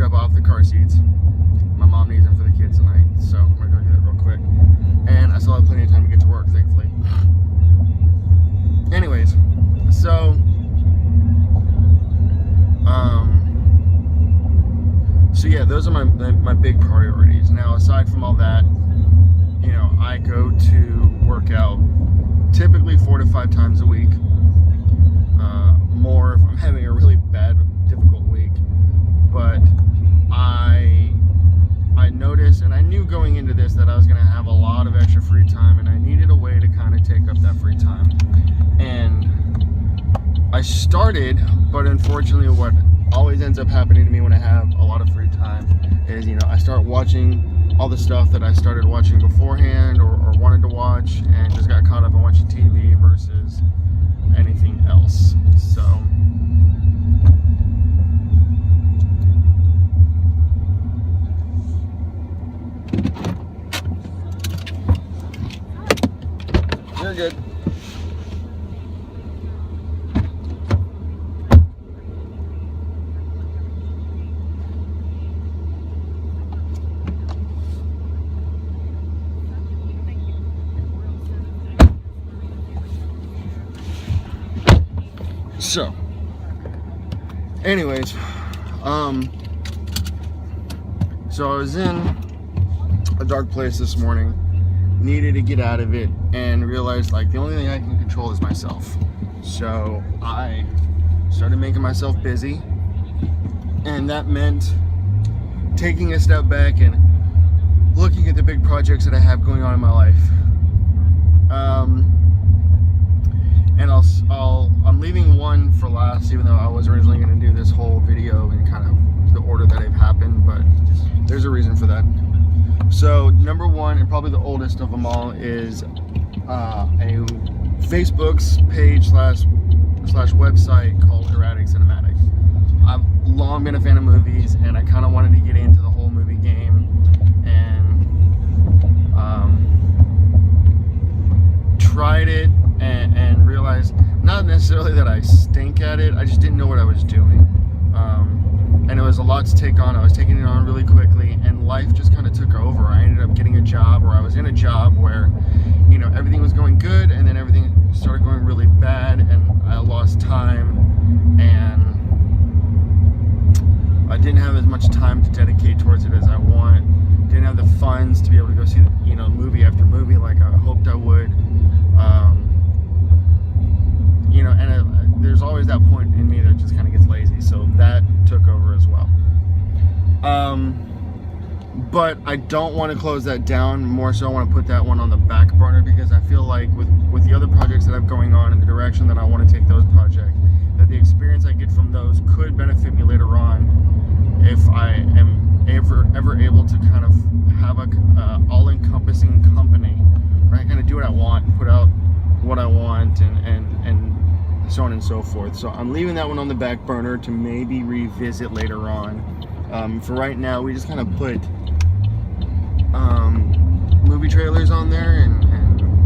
drop off the car seats. My mom needs them for the kids tonight, so I'm gonna go do that real quick. And I still have plenty of time to get to work, thankfully. Anyways, so yeah, those are my big priorities. Now, aside from all that, you know, I go to work out typically 4 to 5 times a week. More if I'm having a really bad, difficult week. But I noticed, and I knew going into this that I was going to have a lot of extra free time, and I needed a way to kind of take up that free time. And I started, but unfortunately what always ends up happening to me when I have a lot of free time is, you know, I start watching all the stuff that I started watching beforehand or wanted to watch, and just got caught up in watching TV versus anything else. So you're good. So, anyways, so I was in a dark place this morning, needed to get out of it, and realized like the only thing I can control is myself. So I started making myself busy, and that meant taking a step back and looking at the big projects that I have going on in my life. And I'm leaving one for last, even though I was originally going to do this whole video in kind of the order that they've happened, but there's a reason for that. So number one, and probably the oldest of them all, is a Facebook's page slash website called Erratic Cinematic. I've long been a fan of movies, and I kind of wanted to get into the whole movie game, and tried it and realized not necessarily that I stink at it, I just didn't know what I was doing. And it was a lot to take on. I was taking it on really quickly, and life just kind of took over. I ended up getting a job, or I was in a job where, you know, everything was going good, and then everything started going really bad, and I lost time, and I didn't have as much time to dedicate towards it as I want. Didn't have the funds to be able to go see, you know, movie after movie like I hoped I would. You know, and there's always that point in me that just kind of gets lazy, so that took over as well. But I don't want to close that down. More so I want to put that one on the back burner, because I feel like with the other projects that I have going on and the direction that I want to take those projects, that the experience I get from those could benefit me later on if I am ever able to kind of have a all-encompassing company where I kind of do what I want, put out what I want, and so on and so forth. So I'm leaving that one on the back burner to maybe revisit later on. For right now, we just kind of put movie trailers on there and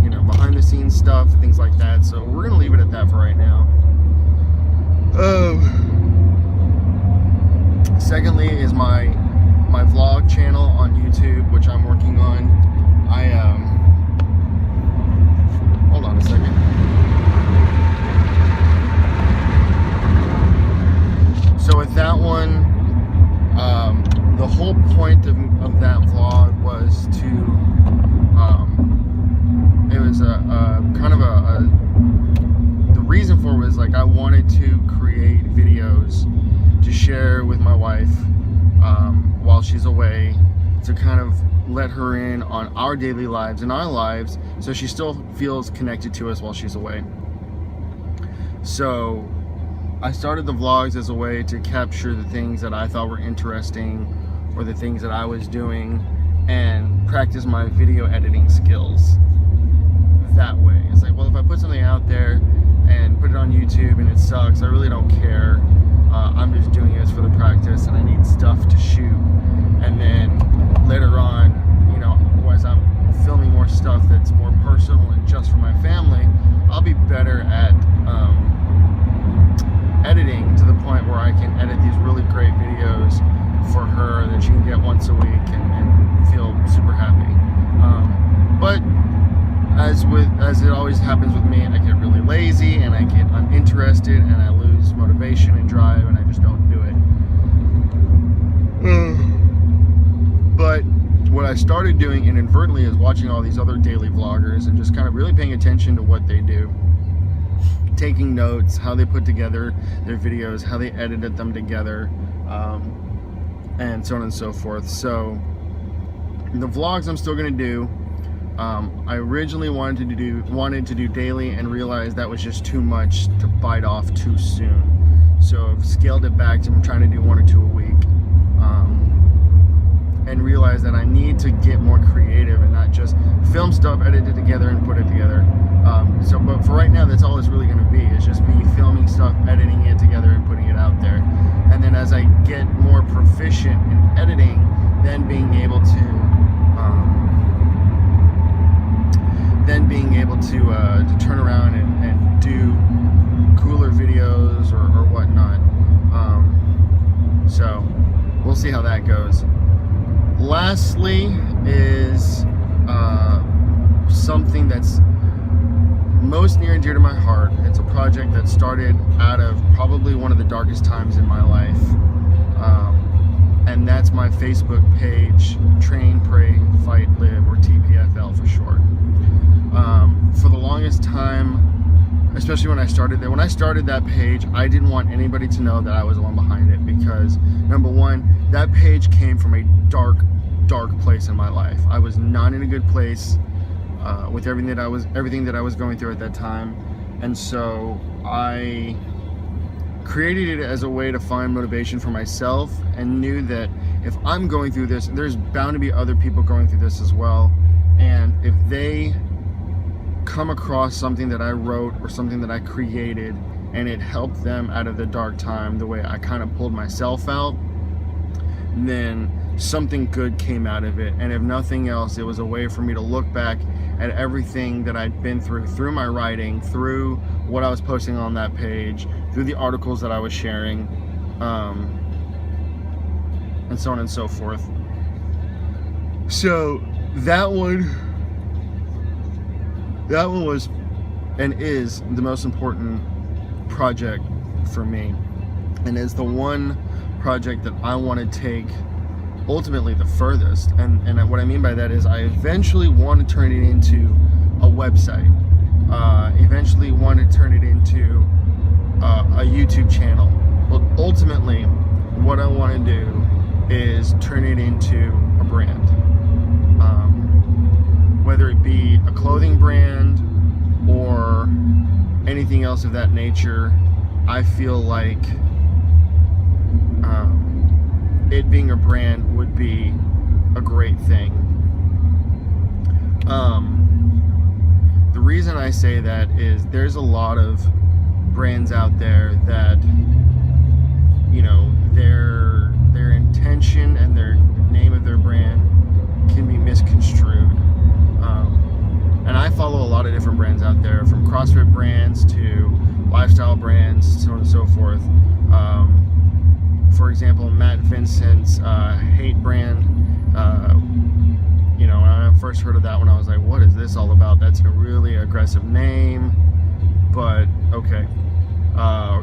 you know, behind the scenes stuff, things like that. So we're gonna leave it at that for right now. Secondly is my vlog channel on YouTube, which I'm working on. Hold on a second. So with that one, the whole point of that vlog was to, it was the reason for it was like I wanted to create videos to share with my wife while she's away, to kind of let her in on our daily lives and our lives, so she still feels connected to us while she's away. So I started the vlogs as a way to capture the things that I thought were interesting, or the things that I was doing, and practice my video editing skills that way. It's like, well, if I put something out there and put it on YouTube and it sucks, I really don't care. I'm just doing this for the practice, and I need stuff to shoot. And then later on, you know, as I'm filming more stuff that's more personal and just for my family, I'll be better at editing, to the point where I can edit these really great videos for her that she can get once a week and feel super happy. But as it always happens with me, I get really lazy and I get uninterested and I lose motivation and drive and I just don't do it. But what I started doing inadvertently is watching all these other daily vloggers and just kind of really paying attention to what they do. Taking notes, how they put together their videos, how they edited them together, and so on and so forth. So the vlogs I'm still going to do. I originally wanted to do daily and realized that was just too much to bite off too soon. So I've scaled it back to trying to do 1 or 2 a week, and realized that I need to get more creative and not just film stuff, edit it together, and put it together. But for right now, that's all it's really going to be. It's just me filming stuff, editing it together, and putting it out there. And then as I get more proficient in editing, then being able to turn around and do cooler videos or whatnot. So we'll see how that goes. Lastly is something that's most near and dear to my heart. It's a project that started out of probably one of the darkest times in my life, and that's my Facebook page, Train, Pray, Fight, Live, or TPFL for short. For the longest time, especially when I started that page, I didn't want anybody to know that I was the one behind it, because number one, that page came from a dark place in my life. I was not in a good place with everything that I was going through at that time, and so I created it as a way to find motivation for myself, and knew that if I'm going through this, there's bound to be other people going through this as well, and if they come across something that I wrote or something that I created and it helped them out of the dark time the way I kind of pulled myself out, then something good came out of it. And if nothing else, it was a way for me to look back at everything that I'd been through my writing, through what I was posting on that page, through the articles that I was sharing, and so on and so forth. So that one was and is the most important project for me, and is the one project that I want to take ultimately the furthest. And what I mean by that is I eventually want to turn it into a website, eventually want to turn it into a YouTube channel, but ultimately what I want to do is turn it into a brand, whether it be a clothing brand or anything else of that nature. I feel like it being a brand would be a great thing. The reason I say that is there's a lot of brands out there that, you know, their intention and their name of their brand can be misconstrued. And I follow a lot of different brands out there, from CrossFit brands to lifestyle brands, so on and so forth. For example, Matt Vincent's Hate brand, you know, when I first heard of that one, I was like, what is this all about? That's a really aggressive name, but okay.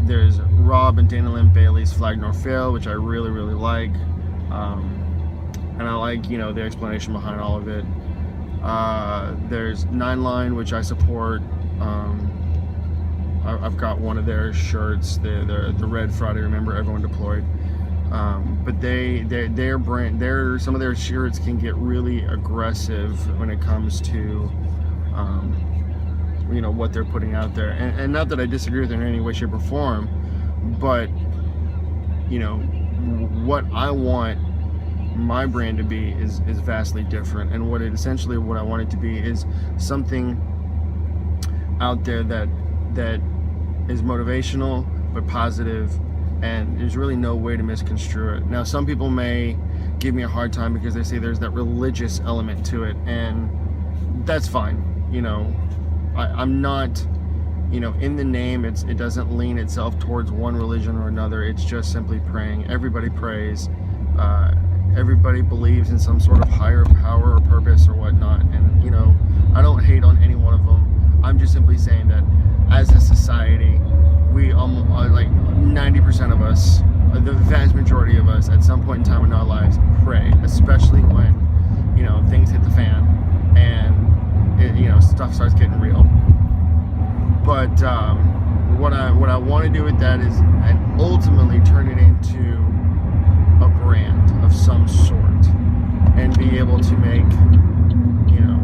There's Rob and Dana Lynn Bailey's Flag Nor Fail, which I really, really like. And I like, you know, the explanation behind all of it. There's 9line, which I support. I've got one of their shirts, the Red Friday Remember Everyone Deployed. But their brand, some of their shirts can get really aggressive when it comes to you know, what they're putting out there. And not that I disagree with it in any way, shape, or form, but you know, what I want my brand to be is vastly different. And what I want it to be is something out there that is motivational but positive, and there's really no way to misconstrue it. Now, some people may give me a hard time because they say there's that religious element to it, and that's fine. You know, I'm not, you know, in the name, it doesn't lean itself towards one religion or another. It's just simply praying. Everybody prays. everybody believes in some sort of higher power or purpose or whatnot, and you know, I don't hate on any one of them. I'm just simply saying that as a society, we like 90% of us, the vast majority of us, at some point in time in our lives, pray, especially when, you know, things hit the fan and it, you know, stuff starts getting real. But what I want to do with that is, and ultimately turn it into a brand of some sort, and be able to make, you know,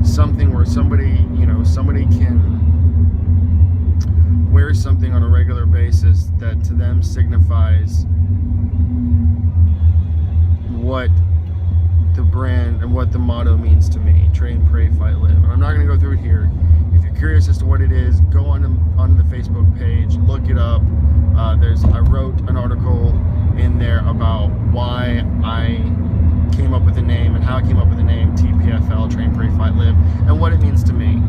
something where somebody can wear something on a regular basis that to them signifies what the brand and what the motto means to me: train, pray, fight, live. And I'm not going to go through it here. If you're curious as to what it is, go on the Facebook page, look it up. I wrote an article in there about why I came up with the name and how I came up with the name TPFL, Train, Pray, Fight, Live, and what it means to me.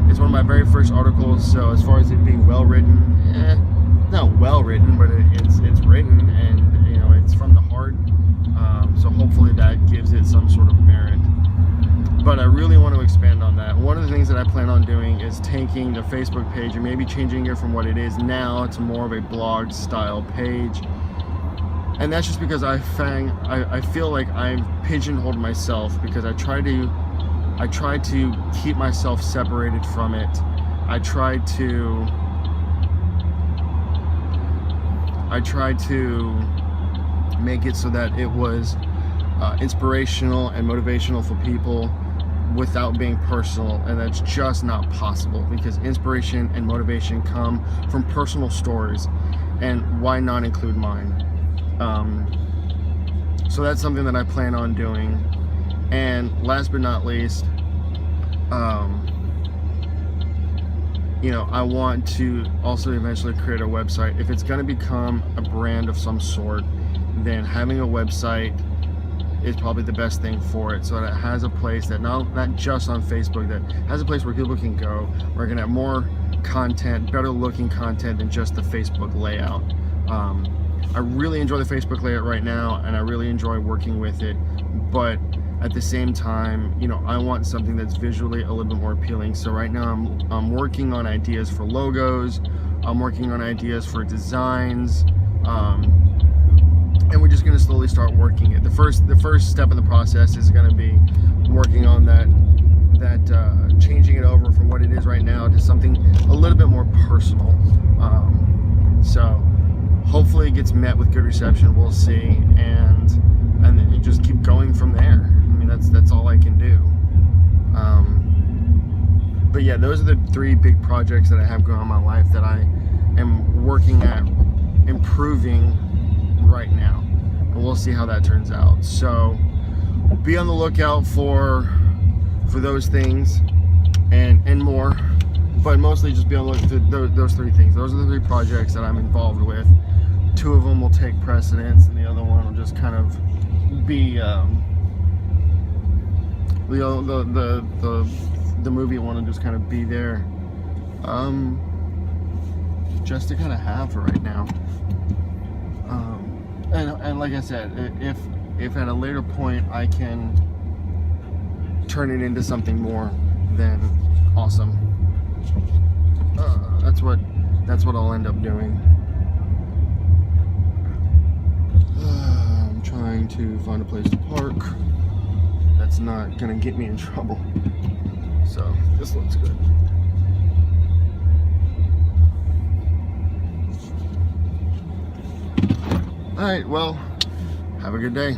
It's one of my very first articles, so as far as it being well written, not well written, but it's written, and you know, it's from the heart. So hopefully that gives it some sort of merit. But I really want to expand on that. One of the things that I plan on doing is taking the Facebook page and maybe changing it from what it is now to more of a blog style page. And that's just because I feel like I've pigeonholed myself, because I try to keep myself separated from it. I try to make it so that it was inspirational and motivational for people without being personal, and that's just not possible, because inspiration and motivation come from personal stories, and why not include mine? So that's something that I plan on doing. And last but not least, you know, I want to also eventually create a website. If it's going to become a brand of some sort, then having a website is probably the best thing for it, so that it has a place that not just on Facebook, that has a place where people can go, where I can have more content, better looking content than just the Facebook layout. I really enjoy the Facebook layout right now, and I really enjoy working with it, but at the same time, you know, I want something that's visually a little bit more appealing. So right now I'm working on ideas for logos, I'm working on ideas for designs, and we're just going to slowly start working it. The first step in the process is going to be working on that changing it over from what it is right now to something a little bit more personal. So hopefully it gets met with good reception. We'll see, and then you just keep going from there. I mean, that's all I can do. But yeah, those are the 3 big projects that I have going on in my life that I am working at improving right now, and we'll see how that turns out. So be on the lookout for those things and more, but mostly just be on the lookout for those 3 things. Those are the 3 projects that I'm involved with. 2 of them will take precedence, and the other one will just kind of be the movie one will just kind of be there, just to kind of have for right now. And like I said, if at a later point I can turn it into something more, then awesome. That's what I'll end up doing. I'm trying to find a place to park that's not gonna get me in trouble. So this looks good. All right, well, have a good day.